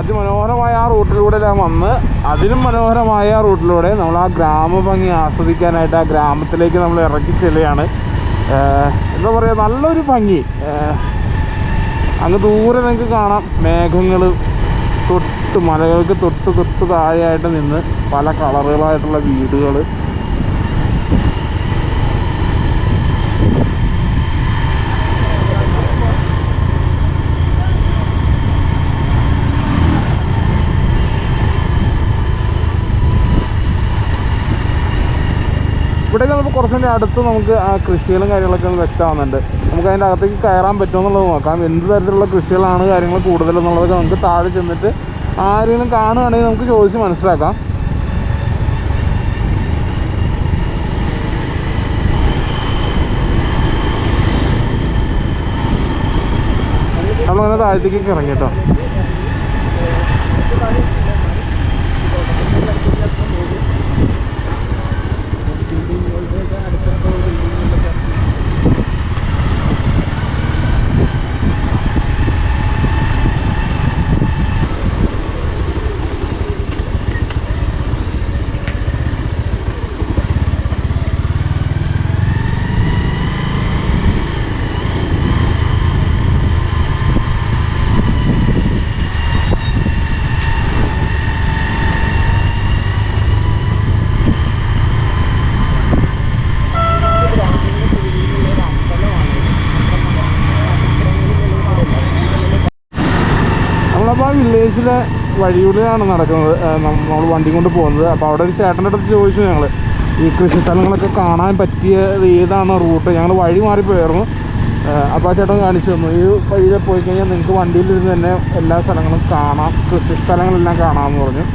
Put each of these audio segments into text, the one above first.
അതിമനോഹരമായ ആ റൂട്ടിലൂടെ ഞാൻ വന്ന് അതിലും മനോഹരമായ ആ റൂട്ടിലൂടെ നമ്മൾ ആ ഗ്രാമഭംഗി ആസ്വദിക്കാനായിട്ട് ആ ഗ്രാമത്തിലേക്ക് നമ്മൾ ഇറക്കി ചെല്ലുകയാണ്. എന്താ പറയുക, നല്ലൊരു ഭംഗി. അങ്ങ് ദൂരെ നിങ്ങൾക്ക് കാണാം മേഘങ്ങൾ തൊട്ട് മലകൾക്ക് തൊട്ട് താഴെയായിട്ട് നിന്ന് പല കളറുകളായിട്ടുള്ള വീടുകൾ. ഇവിടെ നമുക്ക് കുറച്ചുകൂടി അടുത്ത് നമുക്ക് ആ കൃഷികളും കാര്യങ്ങളൊക്കെ ഒന്ന് വ്യക്തമാകുന്നുണ്ട്. നമുക്ക് അതിൻ്റെ അകത്തേക്ക് കയറാൻ പറ്റുമെന്നുള്ളത് നോക്കാം. എന്ത് തരത്തിലുള്ള കൃഷികളാണ് കാര്യങ്ങൾ കൂടുതലെന്നുള്ളതൊക്കെ നമുക്ക് താഴെ ചെന്നിട്ട് ആരെങ്കിലും കാണുകയാണെങ്കിൽ നമുക്ക് ചോദിച്ച് മനസ്സിലാക്കാം. നമ്മളങ്ങനെ താഴത്തേക്കൊക്കെ ഇറങ്ങി കേട്ടോ. അപ്പോൾ ആ വില്ലേജിലെ വഴിയിലൂടെയാണ് നടക്കുന്നത്, നമ്മൾ വണ്ടി കൊണ്ട് പോകുന്നത്. അപ്പോൾ അവിടെ ഒരു ചേട്ടൻ്റെ അടുത്ത് ചോദിച്ചു ഞങ്ങൾ ഈ കൃഷിസ്ഥലങ്ങളൊക്കെ കാണാൻ പറ്റിയത് ഏതാണ് റൂട്ട്. ഞങ്ങൾ വഴി മാറിപ്പോയായിരുന്നു. അപ്പോൾ ആ ചേട്ടൻ കാണിച്ചു തന്നു, ഈ വഴിയിൽ പോയി കഴിഞ്ഞാൽ നിങ്ങൾക്ക് വണ്ടിയിലിരുന്ന് തന്നെ എല്ലാ സ്ഥലങ്ങളും കാണാം, കൃഷിസ്ഥലങ്ങളെല്ലാം കാണാമെന്ന് പറഞ്ഞു.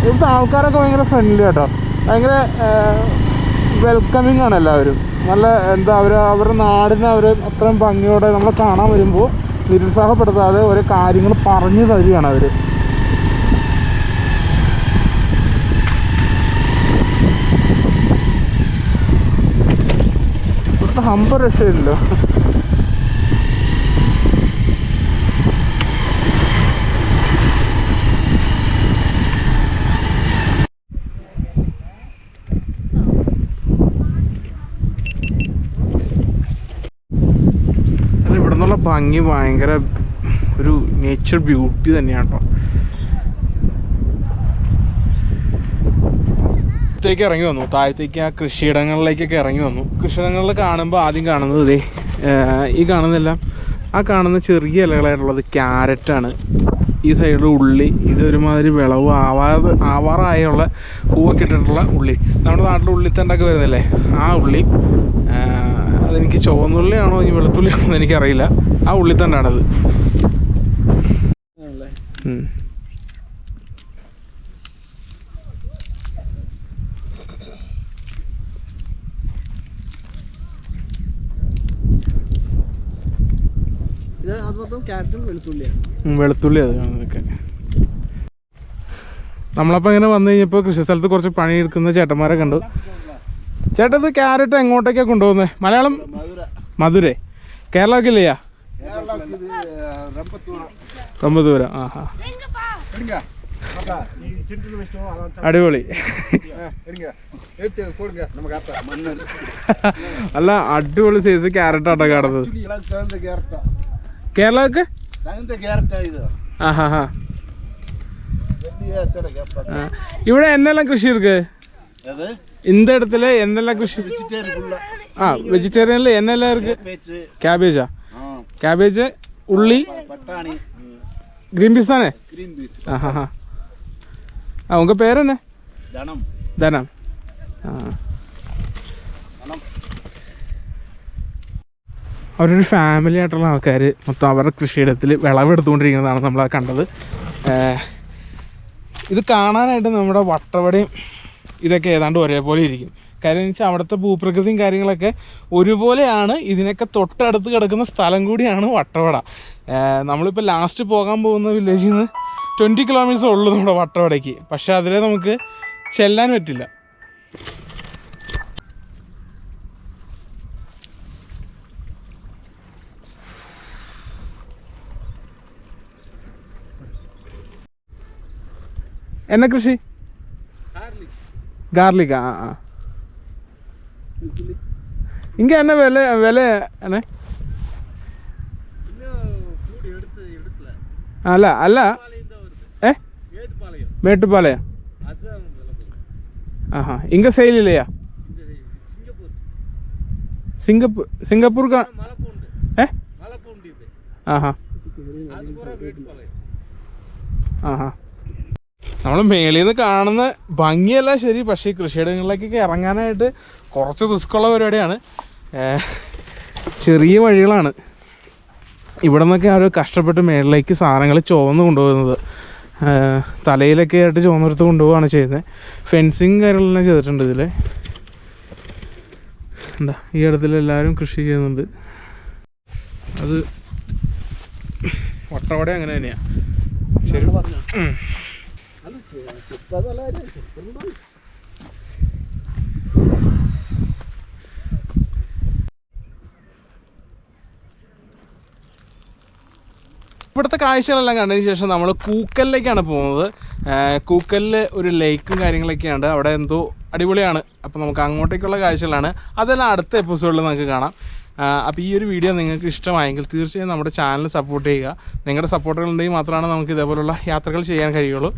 ഇവിടുത്തെ ആൾക്കാരൊക്കെ ഭയങ്കര ഫ്രണ്ട്ലി കേട്ടോ, ഭയങ്കര വെൽക്കമിങ് ആണ് എല്ലാവരും. നല്ല എന്താ അവരുടെ നാടിനെ അവർ അത്രയും ഭംഗിയോടെ നമ്മളെ കാണാൻ വരുമ്പോൾ നിരുത്സാഹപ്പെടുത്താതെ ഓരോ കാര്യങ്ങൾ പറഞ്ഞു തരികയാണ് അവർ. ഇവിടുത്തെ ഹമ്പ് രക്ഷയില്ലല്ലോ. ഇവിടുന്നുള്ള ഭംഗി ഭയങ്കര ഒരു നേച്ചർ ബ്യൂട്ടി തന്നെയാണ് കേട്ടോ. ത്തേക്ക് ഇറങ്ങി വന്നു, താഴത്തേക്ക് ആ കൃഷിയിടങ്ങളിലേക്കൊക്കെ ഇറങ്ങി വന്നു. കൃഷിയിടങ്ങളിൽ കാണുമ്പോൾ ആദ്യം കാണുന്നത് ഇതേ ഈ കാണുന്നതെല്ലാം, ആ കാണുന്ന ചെറിയ ഇലകളായിട്ടുള്ളത് ക്യാരറ്റാണ്. ഈ സൈഡിൽ ഉള്ളി, ഇതൊരുമാതിരി വിളവ് ആവാറായുള്ള പൂവൊക്കെ ഇട്ടിട്ടുള്ള ഉള്ളി, നമ്മുടെ നാട്ടിൽ ഉള്ളിത്തണ്ടൊക്കെ വരുന്നില്ലേ, ആ ഉള്ളി. അതെനിക്ക് ചുവന്നുള്ളിയാണോ ഇനി വെളുത്തുള്ളിയാണോ എന്ന് എനിക്കറിയില്ല. ആ ഉള്ളിത്തണ്ടാണത്. വെളുത്തുള്ളി അത് കാണുന്നതൊക്കെ. നമ്മളപ്പോൾ ഇങ്ങനെ വന്നു കഴിഞ്ഞപ്പോൾ കൃഷി സ്ഥലത്ത് കുറച്ച് പണിയെടുക്കുന്ന ചേട്ടന്മാരെ കണ്ടു. ചേട്ടാ, ഇത് ക്യാരറ്റ് എങ്ങോട്ടേക്കാണ് കൊണ്ടുപോകുന്നത്? മലയാളം മധുരൈ, കേരളമൊക്കെ ഇല്ലയാ? റമ്പത്തൂര. ആഹാ, അടിപൊളി. അല്ല, അടിപൊളി സൈസ് ക്യാരറ്റ് ആട്ടോ കാണുന്നത്. കേരളമൊക്കെ ആഹാ. ഇവിടെ എന്നെല്ലാം കൃഷി ഇருக்கு? இந்த இடத்துல என்னெல்லாம் கிருஷி? வெஜிடேரியன்ல என்னெல்லாம் இருக்கு? கேபேஜா? கேபேஜ், உள்ளி, கிரீன் பீஸ் தானே? ஆஹா. உங்க பேர் என்ன? தனம். தனம். അവരൊരു ഫാമിലി ആയിട്ടുള്ള ആൾക്കാർ മൊത്തം അവരുടെ കൃഷിയിടത്തിൽ വിളവെടുത്തുകൊണ്ടിരിക്കുന്നതാണ് നമ്മൾ കണ്ടത്. ഇത് കാണാനായിട്ട് നമ്മുടെ വട്ടവടയും ഇതൊക്കെ ഏതാണ്ട് ഒരേപോലെ ഇരിക്കും. കാര്യം എന്ന് വെച്ചാൽ അവിടുത്തെ ഭൂപ്രകൃതിയും കാര്യങ്ങളൊക്കെ ഒരുപോലെയാണ്. ഇതിനൊക്കെ തൊട്ടടുത്ത് കിടക്കുന്ന സ്ഥലം കൂടിയാണ് വട്ടവട. നമ്മളിപ്പോൾ ലാസ്റ്റ് പോകാൻ പോകുന്ന വില്ലേജിൽ നിന്ന് 20 കിലോമീറ്റേഴ്സ് ഉള്ളൂ നമ്മുടെ വട്ടവടയ്ക്ക്. പക്ഷേ അതിലെ നമുക്ക് ചെല്ലാൻ പറ്റില്ല. എന്നാ കൃഷി? ഗാർലിക്. ആ. ഇങ്ങ എന്നാ വില എന്നാ? അല്ല மேட்டுப்பாளையம். ஆஹா. இங்கே சேல் இல்லையா? സിംഗപ്പൂർ നമ്മൾ മേളിൽ നിന്ന് കാണുന്ന ഭംഗിയല്ല ശരി, പക്ഷേ ഈ കൃഷിയിടങ്ങളിലേക്കൊക്കെ ഇറങ്ങാനായിട്ട് കുറച്ച് റിസ്ക്കുള്ള പരിപാടിയാണ്. ചെറിയ വഴികളാണ്. ഇവിടെ നിന്നൊക്കെ അവർ കഷ്ടപ്പെട്ട് മേളിലേക്ക് സാധനങ്ങൾ ചുവന്ന് കൊണ്ടുപോകുന്നത്. തലയിലൊക്കെ ആയിട്ട് ചുവന്നെടുത്ത് കൊണ്ടുപോവുകയാണ് ചെയ്യുന്നത്. ഫെൻസിങ് കാര്യങ്ങളെല്ലാം ചെയ്തിട്ടുണ്ട് ഇതിൽ. എന്താ ഈ ഇടത്തിലെല്ലാവരും കൃഷി ചെയ്യുന്നുണ്ട്. അത് വട്ടവട അങ്ങനെ തന്നെയാണ്. ശരി. ഇവിടുത്തെ കാഴ്ചകളെല്ലാം കണ്ടതിന് ശേഷം നമ്മൾ കൂക്കലിലേക്കാണ് പോകുന്നത്. കൂക്കലിൽ ഒരു ലേക്കും കാര്യങ്ങളൊക്കെയാണ്. അവിടെ എന്തോ അടിപൊളിയാണ്. അപ്പോൾ നമുക്ക് അങ്ങോട്ടേക്കുള്ള കാഴ്ചകളാണ്. അതെല്ലാം അടുത്ത എപ്പിസോഡിൽ നമുക്ക് കാണാം. അപ്പോൾ ഈ ഒരു വീഡിയോ നിങ്ങൾക്ക് ഇഷ്ടമായെങ്കിൽ തീർച്ചയായും നമ്മുടെ ചാനൽ സപ്പോർട്ട് ചെയ്യുക. നിങ്ങളുടെ സപ്പോർട്ടുകളുണ്ടെങ്കിൽ മാത്രമാണ് നമുക്ക് ഇതേപോലുള്ള യാത്രകൾ ചെയ്യാൻ കഴിയുള്ളൂ.